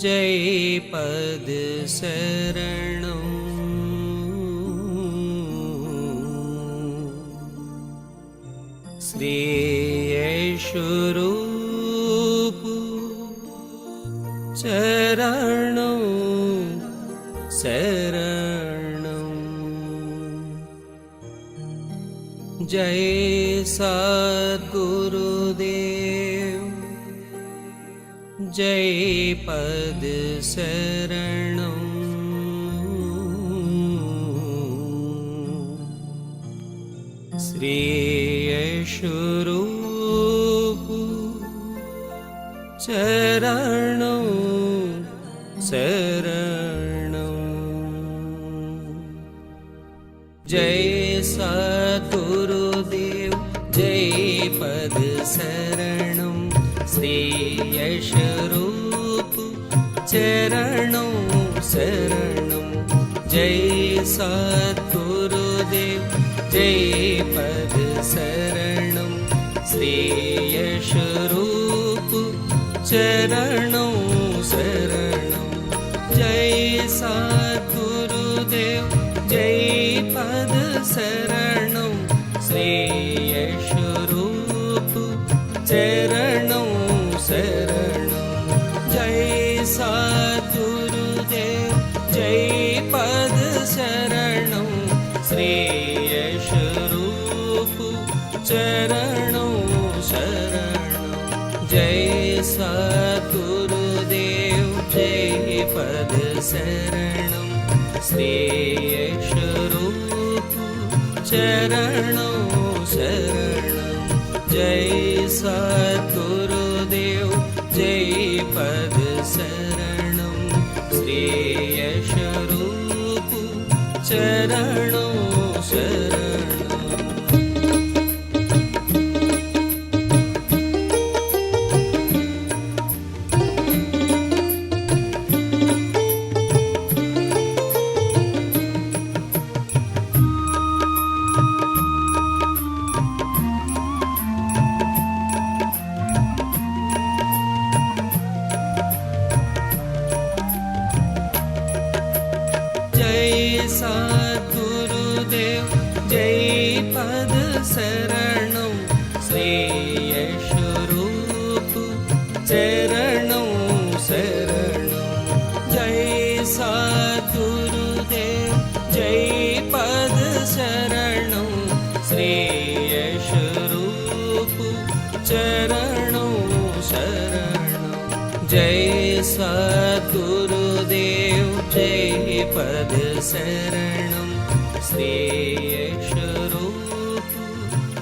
जय पद शरणं श्री यशोरूप चरणं शरणं। जय सद्गुरुदेव जय पद शरणं श्री यशोरूप चरणं शरणं। जय सद्गुरुदेव जय पद शरणं श्री यशोरूप चरणं शरणं। जय सद्गुरुदेव जय पद शरणं श्री यशोरूप चरणं शरणं। जय सद्गुरुदेव जय पद शरणं श्री यशोरूप चरणं शरणं। जय सद्गुरुदेव जय पद शरणं श्री यशोरूप चरणं शरणं। जय सद्गुरुदेव जय पद शरणं श्री यशोरूप चरणं शरणं। जय सद्गुरुदेव जय पद शरणं श्री यशोरूप चरणं शरणं। सद्गुरुदेव जय पद शरणं श्री यशोरूप चरणं शरणं। जय सद्गुरुदेव जय पद शरणं श्री यशोरूप चरणं शरणं। जय सद्गुरुदेव जय पद शरणं श्री यशोरूप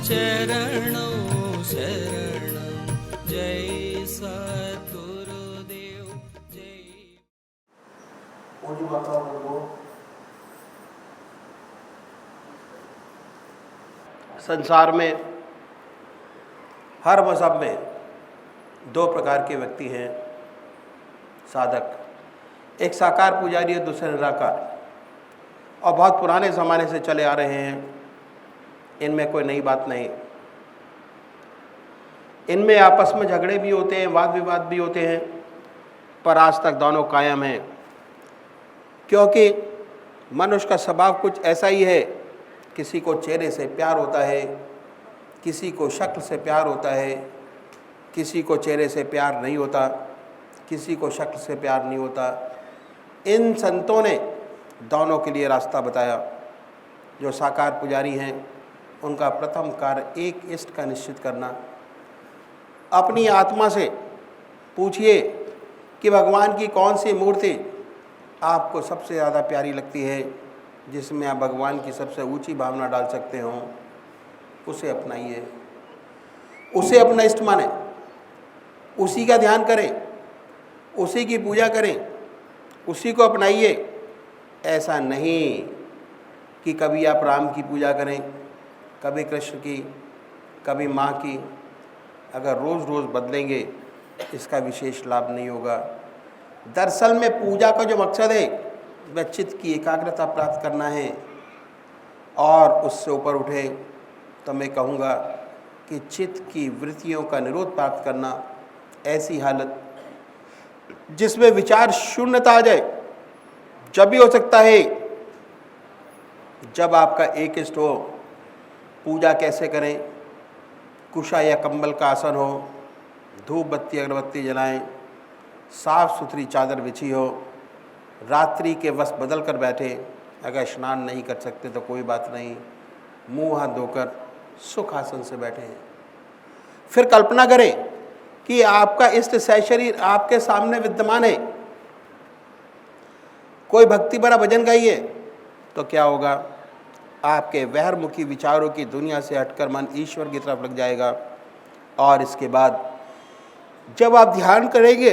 चरणं शरणं। जय सद्गुरुदेव जय। पूज्य माताओं को संसार में हर मज़हब में दो प्रकार के व्यक्ति हैं साधक, एक साकार पुजारी है, दूसरे निराकार, और बहुत पुराने ज़माने से चले आ रहे हैं। इनमें कोई नई बात नहीं। इनमें आपस में झगड़े भी होते हैं, वाद विवाद भी होते हैं, पर आज तक दोनों कायम हैं, क्योंकि मनुष्य का स्वभाव कुछ ऐसा ही है। किसी को चेहरे से प्यार होता है, किसी को शक्ल से प्यार होता है, किसी को चेहरे से प्यार नहीं होता, किसी को शक्ल से प्यार नहीं होता। इन संतों ने दोनों के लिए रास्ता बताया। जो साकार पुजारी हैं उनका प्रथम कार्य एक इष्ट का निश्चित करना। अपनी आत्मा से पूछिए कि भगवान की कौन सी मूर्ति आपको सबसे ज़्यादा प्यारी लगती है, जिसमें आप भगवान की सबसे ऊंची भावना डाल सकते हो। उसे अपनाइए, उसे अपना इष्ट माने, उसी का ध्यान करें, उसी की पूजा करें, उसी को अपनाइए। ऐसा नहीं कि कभी आप राम की पूजा करें, कभी कृष्ण की, कभी माँ की। अगर रोज़ रोज़ बदलेंगे इसका विशेष लाभ नहीं होगा। दरअसल में पूजा का जो मकसद है वह चित्त की एकाग्रता प्राप्त करना है, और उससे ऊपर उठे तो मैं कहूँगा कि चित्त की वृत्तियों का निरोध प्राप्त करना। ऐसी हालत जिसमें विचार शून्यता आ जाए, जब भी हो सकता है जब आपका एकइष्ट हो। पूजा कैसे करें? कुशा या कंबल का आसन हो, धूप बत्ती अगरबत्ती जलाएं, साफ सुथरी चादर बिछी हो, रात्रि के वस्त्र बदल कर बैठे। अगर स्नान नहीं कर सकते तो कोई बात नहीं, मुंह हाथ धोकर सुखासन से बैठे हैं। फिर कल्पना करें कि आपका इष्ट सशरीर आपके सामने विद्यमान है। कोई भक्ति भरा भजन गाइए तो क्या होगा? आपके बहिर्मुखी विचारों की दुनिया से हटकर मन ईश्वर की तरफ लग जाएगा। और इसके बाद जब आप ध्यान करेंगे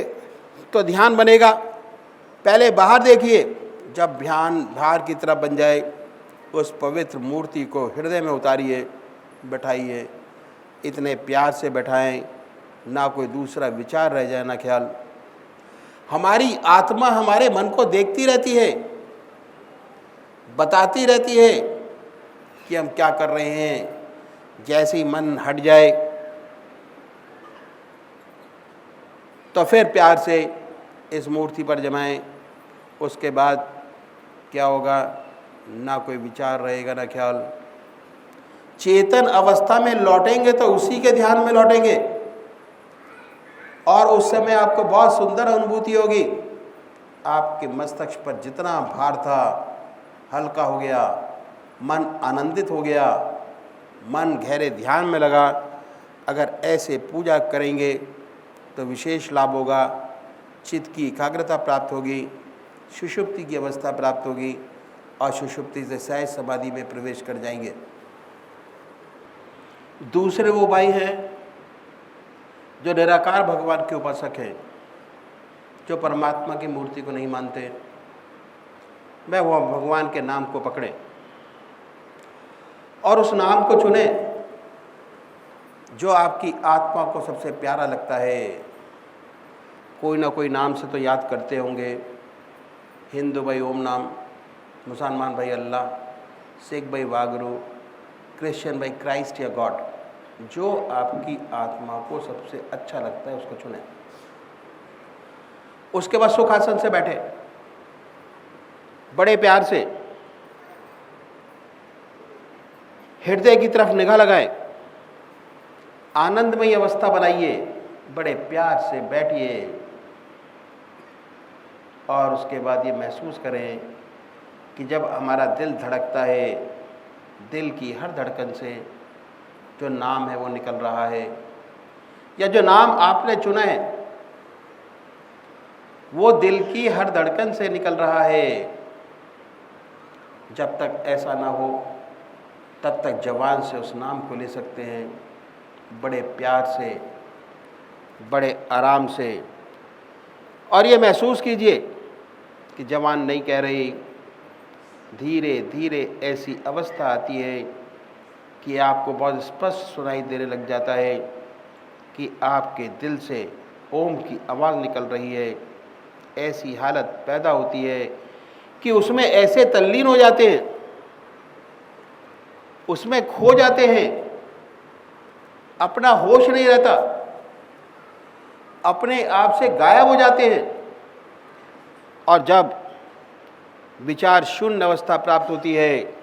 तो ध्यान बनेगा। पहले बाहर देखिए, जब ध्यान बाहर की तरफ बन जाए, उस पवित्र मूर्ति को हृदय में उतारिए, बैठाइए। इतने प्यार से बैठाएं, ना कोई दूसरा विचार रह जाए, ना ख्याल। हमारी आत्मा हमारे मन को देखती रहती है, बताती रहती है कि हम क्या कर रहे हैं। जैसे ही मन हट जाए तो फिर प्यार से इस मूर्ति पर जमाएं। उसके बाद क्या होगा? ना कोई विचार रहेगा, ना ख्याल। चेतन अवस्था में लौटेंगे तो उसी के ध्यान में लौटेंगे, और उस समय आपको बहुत सुंदर अनुभूति होगी। आपके मस्तिष्क पर जितना भार था हल्का हो गया, मन आनंदित हो गया, मन गहरे ध्यान में लगा। अगर ऐसे पूजा करेंगे तो विशेष लाभ होगा। चित्त की एकाग्रता प्राप्त होगी, सुषुप्ति की अवस्था प्राप्त होगी, और सुषुप्ति से सहज समाधि में प्रवेश कर जाएंगे। दूसरे वो भाई हैं जो निराकार भगवान के उपासक हैं, जो परमात्मा की मूर्ति को नहीं मानते। वह वो भगवान के नाम को पकड़े और उस नाम को चुने जो आपकी आत्मा को सबसे प्यारा लगता है। कोई ना कोई नाम से तो याद करते होंगे। हिंदू भाई ओम नाम, मुसलमान भाई अल्लाह, सिख भाई वागुरु, क्रिश्चियन भाई क्राइस्ट या गॉड। जो आपकी आत्मा को सबसे अच्छा लगता है उसको चुने। उसके बाद सुखासन से बैठे, बड़े प्यार से हृदय की तरफ निगाह लगाए, आनंदमयी अवस्था बनाइए, बड़े प्यार से बैठिए। और उसके बाद ये महसूस करें कि जब हमारा दिल धड़कता है, दिल की हर धड़कन से जो नाम है वो निकल रहा है, या जो नाम आपने चुना है वो दिल की हर धड़कन से निकल रहा है। जब तक ऐसा ना हो तब तक जवान से उस नाम को ले सकते हैं, बड़े प्यार से, बड़े आराम से। और ये महसूस कीजिए कि जवान नहीं कह रही, धीरे धीरे ऐसी अवस्था आती है कि आपको बहुत स्पष्ट सुनाई देने लग जाता है कि आपके दिल से ओम की आवाज़ निकल रही है। ऐसी हालत पैदा होती है कि उसमें ऐसे तल्लीन हो जाते हैं, उसमें खो जाते हैं, अपना होश नहीं रहता, अपने आप से गायब हो जाते हैं। और जब विचार शून्य अवस्था प्राप्त होती है,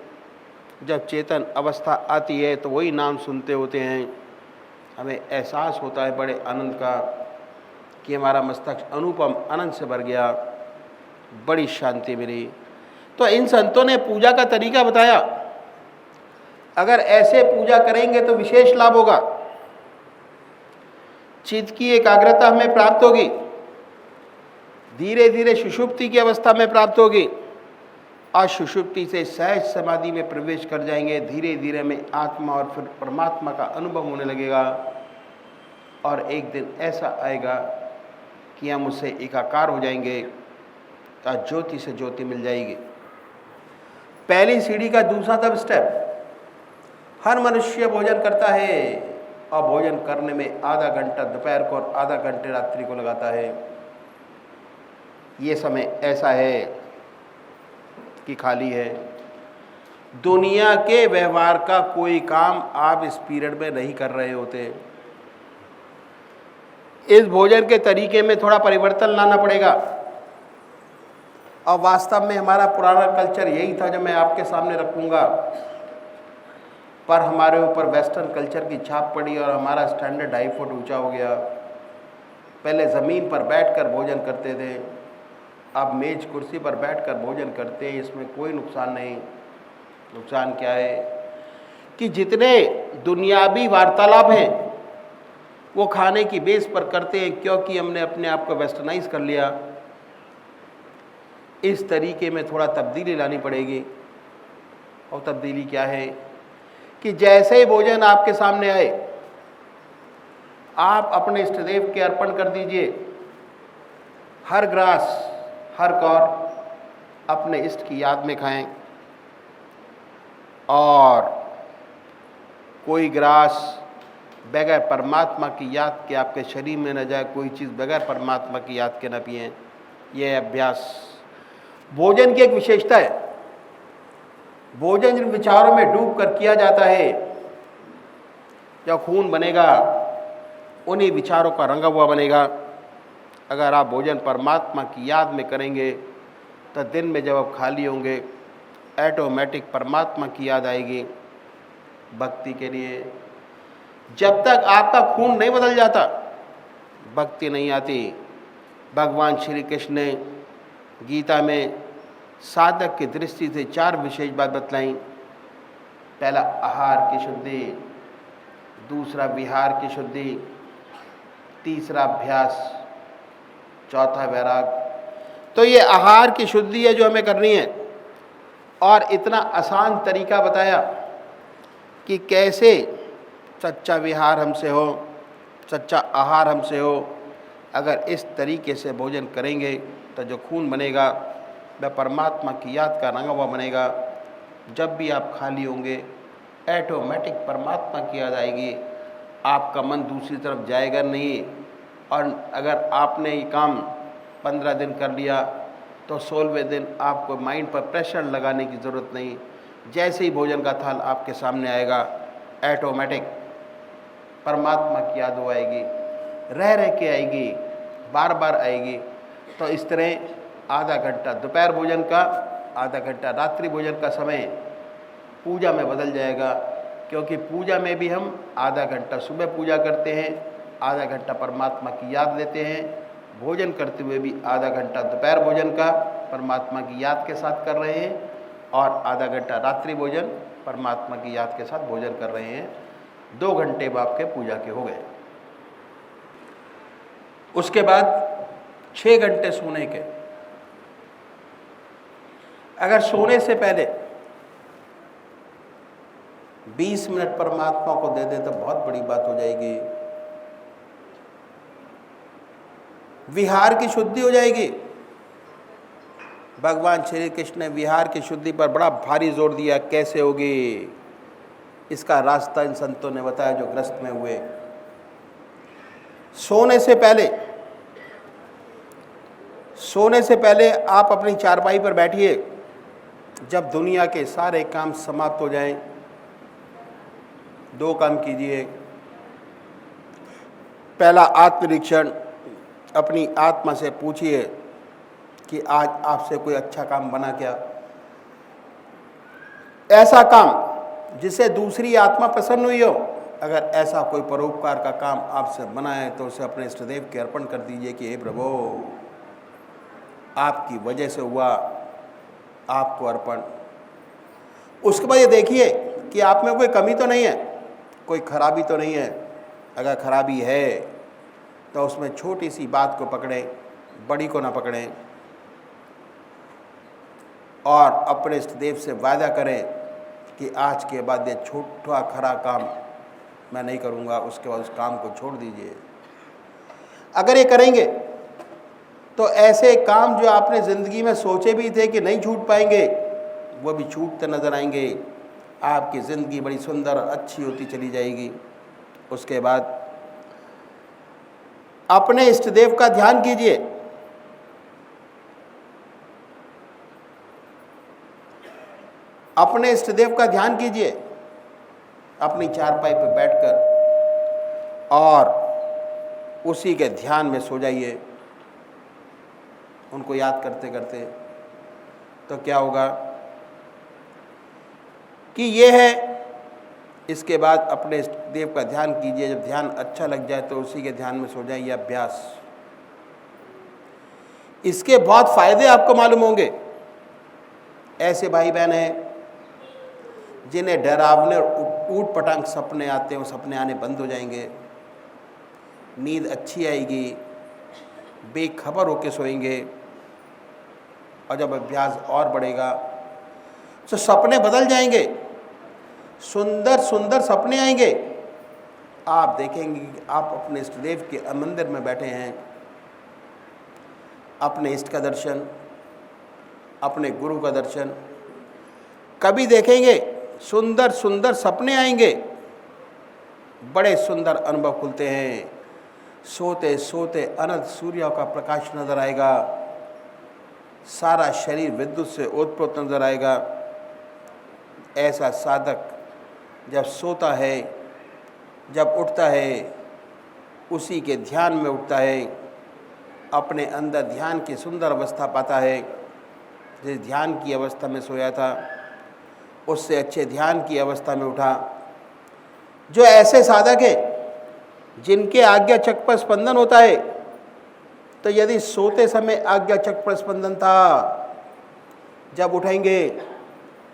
जब चेतन अवस्था आती है, तो वही नाम सुनते होते हैं। हमें एहसास होता है बड़े आनंद का कि हमारा मस्तिष्क अनुपम आनंद से भर गया, बड़ी शांति मिली। तो इन संतों ने पूजा का तरीका बताया। अगर ऐसे पूजा करेंगे तो विशेष लाभ होगा। चित्त की एकाग्रता हमें प्राप्त होगी, धीरे धीरे सुषुप्ति की अवस्था में प्राप्त होगी, और सुषुप्ति से सहज समाधि में प्रवेश कर जाएंगे। धीरे धीरे में आत्मा और फिर परमात्मा का अनुभव होने लगेगा। और एक दिन ऐसा आएगा कि हम उससे एकाकार हो जाएंगे, और ज्योति से ज्योति मिल जाएगी। पहली सीढ़ी का दूसरा तब स्टेप, हर मनुष्य भोजन करता है, और भोजन करने में आधा घंटा दोपहर को और आधा घंटे रात्रि को लगाता है। ये समय ऐसा है कि खाली है। दुनिया के व्यवहार का कोई काम आप इस पीरियड में नहीं कर रहे होते। इस भोजन के तरीके में थोड़ा परिवर्तन लाना पड़ेगा। और वास्तव में हमारा पुराना कल्चर यही था जो मैं आपके सामने रखूँगा, पर हमारे ऊपर वेस्टर्न कल्चर की छाप पड़ी और हमारा स्टैंडर्ड 2.5 फुट ऊंचा हो गया। पहले ज़मीन पर बैठकर भोजन करते थे, अब मेज कुर्सी पर बैठकर भोजन करते हैं। इसमें कोई नुकसान नहीं। नुकसान क्या है कि जितने दुनियावी वार्तालाप हैं वो खाने की बेस पर करते हैं, क्योंकि हमने अपने आप को वेस्टर्नाइज कर लिया। इस तरीके में थोड़ा तब्दीली लानी पड़ेगी। और तब्दीली क्या है कि जैसे ही भोजन आपके सामने आए, आप अपने इष्टदेव के अर्पण कर दीजिए। हर ग्रास, हर कौर अपने इष्ट की याद में खाएं, और कोई ग्रास बगैर परमात्मा की याद के आपके शरीर में न जाए, कोई चीज़ बगैर परमात्मा की याद के न पिएं। यह अभ्यास भोजन की एक विशेषता है। भोजन जिन विचारों में डूब कर किया जाता है, जब खून बनेगा उन्हीं विचारों का रंगा हुआ बनेगा। अगर आप भोजन परमात्मा की याद में करेंगे तो दिन में जब आप खाली होंगे, ऑटोमेटिक परमात्मा की याद आएगी भक्ति के लिए। जब तक आपका खून नहीं बदल जाता, भक्ति नहीं आती। भगवान श्री कृष्ण ने गीता में साधक की दृष्टि से 4 विशेष बात बतलाई। पहला आहार की शुद्धि, दूसरा विहार की शुद्धि, तीसरा अभ्यास, चौथा वैराग। तो ये आहार की शुद्धि है जो हमें करनी है, और इतना आसान तरीका बताया कि कैसे सच्चा विहार हमसे हो, सच्चा आहार हमसे हो। अगर इस तरीके से भोजन करेंगे तो जो खून बनेगा वह परमात्मा की याद का रंगा हुआ बनेगा। जब भी आप खाली होंगे, ऑटोमेटिक परमात्मा की याद आएगी। आपका मन दूसरी तरफ जाएगा नहीं। और अगर आपने ये काम 15 दिन कर लिया तो 16वें दिन आपको माइंड पर प्रेशर लगाने की ज़रूरत नहीं। जैसे ही भोजन का थाल आपके सामने आएगा, ऑटोमेटिक परमात्मा की याद हो आएगी, रह रह के आएगी, बार बार आएगी। तो इस तरह आधा घंटा दोपहर भोजन का, आधा घंटा रात्रि भोजन का समय पूजा में बदल जाएगा। क्योंकि पूजा में भी हम आधा घंटा सुबह पूजा करते हैं, आधा घंटा परमात्मा की याद लेते हैं। भोजन करते हुए भी आधा घंटा दोपहर भोजन का परमात्मा की याद के साथ कर रहे हैं, और आधा घंटा रात्रि भोजन परमात्मा की याद के साथ भोजन कर रहे हैं। 2 घंटे आपके पूजा के हो गए। उसके बाद 6 घंटे सोने के। अगर सोने से पहले 20 मिनट परमात्मा को दे दे तो बहुत बड़ी बात हो जाएगी। विहार की शुद्धि हो जाएगी। भगवान श्री कृष्ण ने विहार की शुद्धि पर बड़ा भारी जोर दिया। कैसे होगी, इसका रास्ता इन संतों ने बताया जो ग्रस्त में हुए। सोने से पहले आप अपनी चारपाई पर बैठिए। जब दुनिया के सारे काम समाप्त हो जाएं, 2 काम कीजिए। पहला आत्मनिरीक्षण, अपनी आत्मा से पूछिए कि आज आपसे कोई अच्छा काम बना क्या। ऐसा काम जिससे दूसरी आत्मा प्रसन्न हुई हो। अगर ऐसा कोई परोपकार का काम आपसे बना है तो उसे अपने इष्टदेव के अर्पण कर दीजिए कि हे प्रभु, आपकी वजह से हुआ, आपको अर्पण। उसके बाद ये देखिए कि आप में कोई कमी तो नहीं है, कोई खराबी तो नहीं है। अगर खराबी है तो उसमें छोटी सी बात को पकड़ें, बड़ी को ना पकड़ें। और अपने इष्टदेव से वादा करें कि आज के बाद ये छोटा खरा काम मैं नहीं करूँगा। उसके बाद उस काम को छोड़ दीजिए। अगर ये करेंगे तो ऐसे काम जो आपने ज़िंदगी में सोचे भी थे कि नहीं छूट पाएंगे, वो भी छूटते नज़र आएंगे। आपकी ज़िंदगी बड़ी सुंदर और अच्छी होती चली जाएगी। उसके बाद अपने इष्टदेव का ध्यान कीजिए। अपने इष्टदेव का ध्यान कीजिए अपनी चारपाई पर बैठकर, और उसी के ध्यान में सो जाइए उनको याद करते करते। तो क्या होगा कि ये है। इसके बाद अपने इष्ट देव का ध्यान कीजिए। जब ध्यान अच्छा लग जाए तो उसी के ध्यान में सो जाइए। अभ्यास, इसके बहुत फायदे आपको मालूम होंगे। ऐसे भाई बहन हैं जिन्हें डरावने ऊट पटांग सपने आते हैं, वो सपने आने बंद हो जाएंगे, नींद अच्छी आएगी, बेखबर होके सोएंगे। और जब अभ्यास और बढ़ेगा तो सपने बदल जाएंगे, सुंदर सुंदर सपने आएंगे। आप देखेंगे कि आप अपने इष्ट देव के मंदिर में बैठे हैं, अपने इष्ट का दर्शन, अपने गुरु का दर्शन कभी देखेंगे, सुंदर सुंदर सपने आएंगे, बड़े सुंदर अनुभव खुलते हैं। सोते सोते अनंत सूर्य का प्रकाश नजर आएगा, सारा शरीर विद्युत से ओतप्रोत नजर आएगा। ऐसा साधक जब सोता है, जब उठता है, उसी के ध्यान में उठता है, अपने अंदर ध्यान की सुंदर अवस्था पाता है। जिस ध्यान की अवस्था में सोया था उससे अच्छे ध्यान की अवस्था में उठा। जो ऐसे साधक है जिनके आज्ञा चक्र पर स्पंदन होता है, तो यदि सोते समय आज्ञा चक्र पर स्पंदन था, जब उठेंगे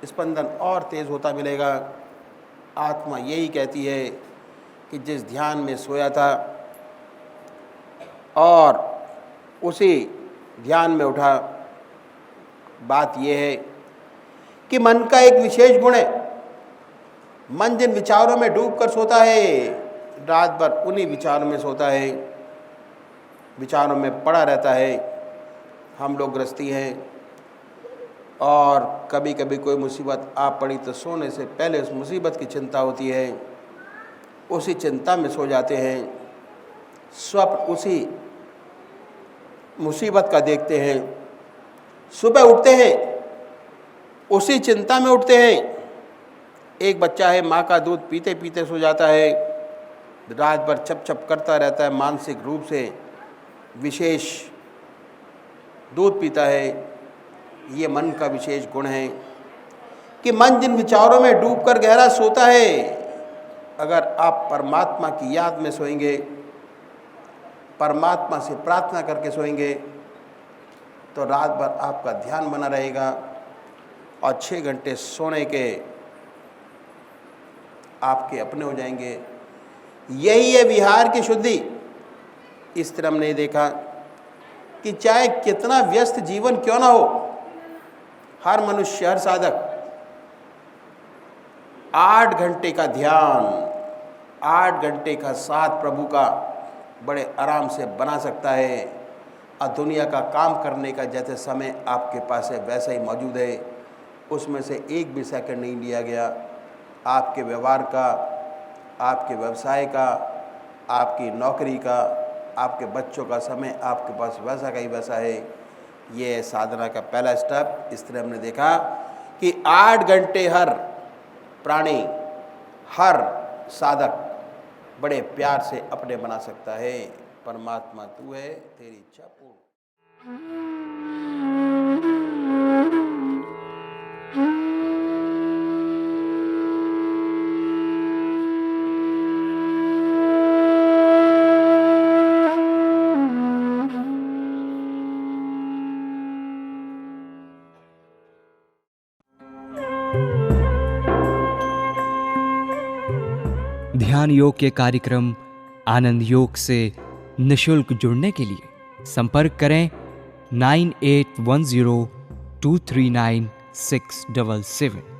स्पंदन और तेज होता मिलेगा। आत्मा यही कहती है कि जिस ध्यान में सोया था और उसी ध्यान में उठा। बात यह है कि मन का एक विशेष गुण है। मन जिन विचारों में डूब कर सोता है, रात भर उन्हीं विचारों में सोता है, विचारों में पड़ा रहता है। हम लोग गृहस्थी हैं और कभी कभी कोई मुसीबत आ पड़ी तो सोने से पहले उस मुसीबत की चिंता होती है, उसी चिंता में सो जाते हैं। स्वप्न उसी मुसीबत का देखते हैं, सुबह उठते हैं उसी चिंता में उठते हैं। एक बच्चा है, माँ का दूध पीते पीते सो जाता है, रात भर छप छप करता रहता है, मानसिक रूप से विशेष दूध पीता है। ये मन का विशेष गुण है कि मन जिन विचारों में डूबकर गहरा सोता है, अगर आप परमात्मा की याद में सोएंगे, परमात्मा से प्रार्थना करके सोएंगे, तो रात भर आपका ध्यान बना रहेगा और 6 घंटे सोने के आपके अपने हो जाएंगे। यही है विहार की शुद्धि। इस तरह हमने देखा कि चाहे कितना व्यस्त जीवन क्यों ना हो, हर मनुष्य, हर साधक 8 घंटे का ध्यान, 8 घंटे का साथ प्रभु का बड़े आराम से बना सकता है। और दुनिया का काम करने का जैसे समय आपके पास है वैसा ही मौजूद है, उसमें से एक भी सेकंड नहीं लिया गया। आपके व्यवहार का, आपके व्यवसाय का, आपकी नौकरी का, आपके बच्चों का समय आपके पास वैसा का ही वैसा है। ये साधना का पहला स्टेप। इस तरह हमने देखा कि 8 घंटे हर प्राणी, हर साधक बड़े प्यार से अपने बना सकता है। परमात्मा तू है, तेरी इच्छा पूर्ण। ध्यान योग के कार्यक्रम आनंद योग से निशुल्क जुड़ने के लिए संपर्क करें 9810239677।